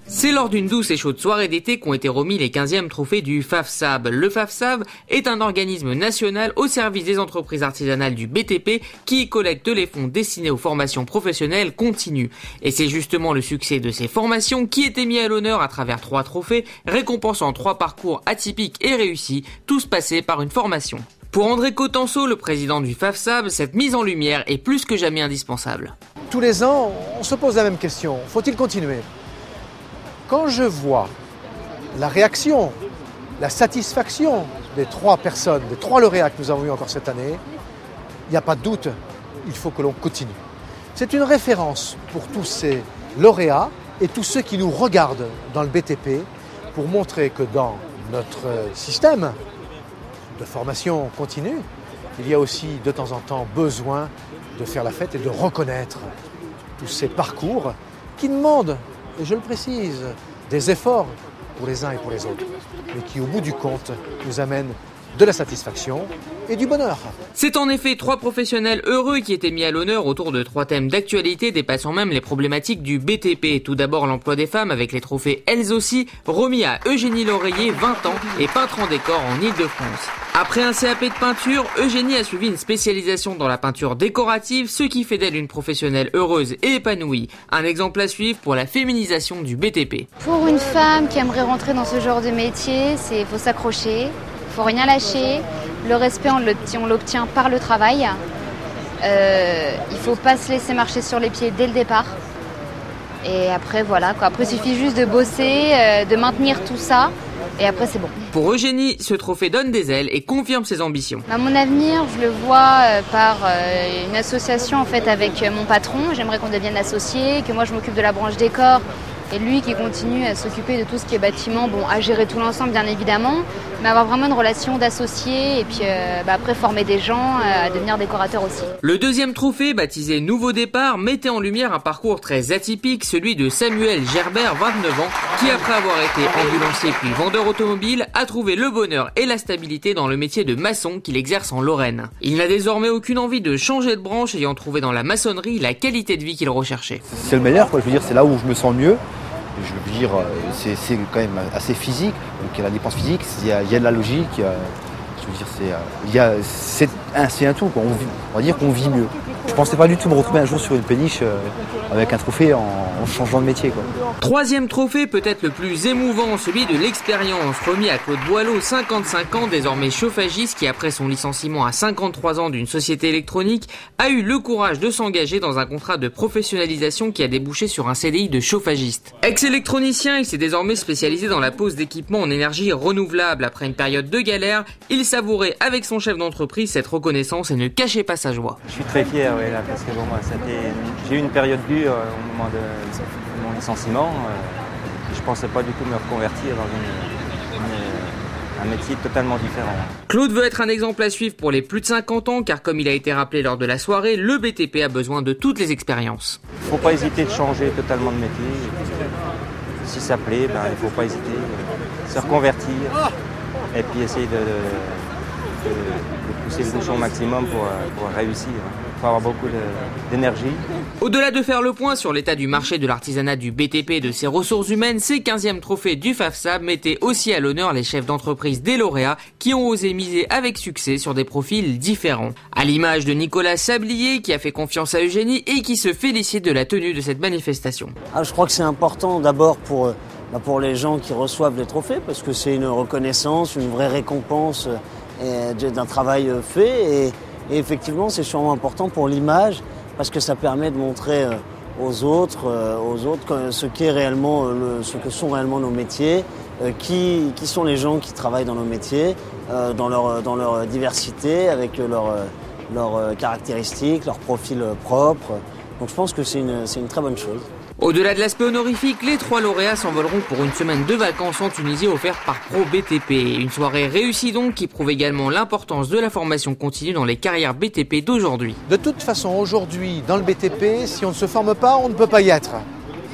C'est lors d'une douce et chaude soirée d'été qu'ont été remis les 15e trophées du FAFSAB. Le FAFSAB est un organisme national au service des entreprises artisanales du BTP qui collecte les fonds destinés aux formations professionnelles continues. Et c'est justement le succès de ces formations qui était mis à l'honneur à travers 3 trophées, récompensant 3 parcours atypiques et réussis, tous passés par une formation. Pour André Cotenceau, le président du FAFSAB, cette mise en lumière est plus que jamais indispensable. Tous les ans, on se pose la même question. Faut-il continuer ? Quand je vois la réaction, la satisfaction des 3 personnes, des 3 lauréats que nous avons eu encore cette année, il n'y a pas de doute, il faut que l'on continue. C'est une référence pour tous ces lauréats et tous ceux qui nous regardent dans le BTP pour montrer que dans notre système de formation continue, il y a aussi de temps en temps besoin de faire la fête et de reconnaître tous ces parcours qui demandent, et je le précise, des efforts pour les uns et pour les autres, mais qui au bout du compte nous amènent de la satisfaction et du bonheur. C'est en effet 3 professionnels heureux qui étaient mis à l'honneur autour de 3 thèmes d'actualité dépassant même les problématiques du BTP. Tout d'abord l'emploi des femmes avec les trophées Elles aussi, remis à Eugénie Laurier, 20 ans, et peintre en décor en Ile-de-France. Après un CAP de peinture, Eugénie a suivi une spécialisation dans la peinture décorative, ce qui fait d'elle une professionnelle heureuse et épanouie. Un exemple à suivre pour la féminisation du BTP. Pour une femme qui aimerait rentrer dans ce genre de métier, faut s'accrocher. Faut rien lâcher. Le respect, on l'obtient par le travail. Il faut pas se laisser marcher sur les pieds dès le départ. Et après, voilà, quoi. Après, il suffit juste de bosser, de maintenir tout ça. Et après, c'est bon. Pour Eugénie, ce trophée donne des ailes et confirme ses ambitions. Mon avenir, je le vois par une association en fait avec mon patron. J'aimerais qu'on devienne associés, que moi je m'occupe de la branche décor. Et lui qui continue à s'occuper de tout ce qui est bâtiment, à gérer tout l'ensemble bien évidemment, mais avoir vraiment une relation d'associés et puis après former des gens à devenir décorateurs aussi. Le 2e trophée, baptisé Nouveau Départ, mettait en lumière un parcours très atypique, celui de Samuel Gerbert, 29 ans, qui après avoir été ambulancier puis vendeur automobile, a trouvé le bonheur et la stabilité dans le métier de maçon qu'il exerce en Lorraine. Il n'a désormais aucune envie de changer de branche, ayant trouvé dans la maçonnerie la qualité de vie qu'il recherchait. C'est le meilleur, quoi. Je veux dire, c'est là où je me sens le mieux. Je veux dire, c'est quand même assez physique, donc il y a la dépense physique, il y a de la logique, je veux dire, c'est un tout, quoi. On va dire qu'on vit mieux. Je pensais pas du tout me retrouver un jour sur une péniche avec un trophée en changeant de métier, quoi. 3e trophée, peut-être le plus émouvant, celui de l'expérience, remis à Claude Boileau, 55 ans, désormais chauffagiste, qui après son licenciement à 53 ans d'une société électronique, a eu le courage de s'engager dans un contrat de professionnalisation qui a débouché sur un CDI de chauffagiste. Ex-électronicien, il s'est désormais spécialisé dans la pose d'équipements en énergie renouvelable. Après une période de galère, il savourait avec son chef d'entreprise cette reconnaissance et ne cachait pas sa joie. Je suis très fier, oui, là, parce que bon, j'ai eu une période dure au moment de mon licenciement. Je ne pensais pas du tout me reconvertir dans un métier totalement différent. Claude veut être un exemple à suivre pour les plus de 50 ans, car comme il a été rappelé lors de la soirée, le BTP a besoin de toutes les expériences. Il ne faut pas hésiter de changer totalement de métier. Si ça plaît, il ne faut pas hésiter, se reconvertir et puis essayer de pousser le bouchon au maximum pour réussir. Il faut avoir beaucoup d'énergie. Au-delà de faire le point sur l'état du marché de l'artisanat du BTP et de ses ressources humaines, ces 15e trophées du FAFSAB mettaient aussi à l'honneur les chefs d'entreprise des lauréats qui ont osé miser avec succès sur des profils différents. À l'image de Nicolas Sablier qui a fait confiance à Eugénie et qui se félicite de la tenue de cette manifestation. Je crois que c'est important d'abord pour les gens qui reçoivent les trophées parce que c'est une reconnaissance, une vraie récompense d'un travail fait et effectivement c'est sûrement important pour l'image parce que ça permet de montrer aux autres ce que sont réellement nos métiers, qui sont les gens qui travaillent dans nos métiers, dans leur diversité, avec leurs caractéristiques, leurs profils propres. Donc je pense que c'est une très bonne chose. Au-delà de l'aspect honorifique, les 3 lauréats s'envoleront pour une semaine de vacances en Tunisie offerte par Pro BTP. Une soirée réussie donc qui prouve également l'importance de la formation continue dans les carrières BTP d'aujourd'hui. De toute façon, aujourd'hui, dans le BTP, si on ne se forme pas, on ne peut pas y être.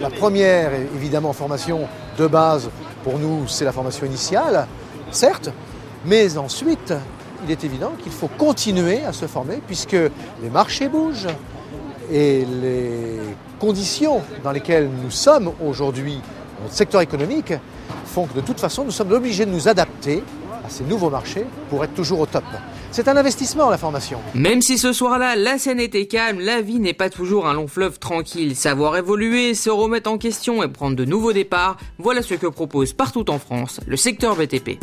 La première, évidemment, formation de base, pour nous, c'est la formation initiale, certes, Mais ensuite, il est évident qu'il faut continuer à se former puisque les marchés bougent et les conditions dans lesquelles nous sommes aujourd'hui, notre secteur économique, font que de toute façon, nous sommes obligés de nous adapter à ces nouveaux marchés pour être toujours au top. C'est un investissement, la formation. Même si ce soir-là, la scène était calme, la vie n'est pas toujours un long fleuve tranquille. Savoir évoluer, se remettre en question et prendre de nouveaux départs, voilà ce que propose partout en France le secteur BTP.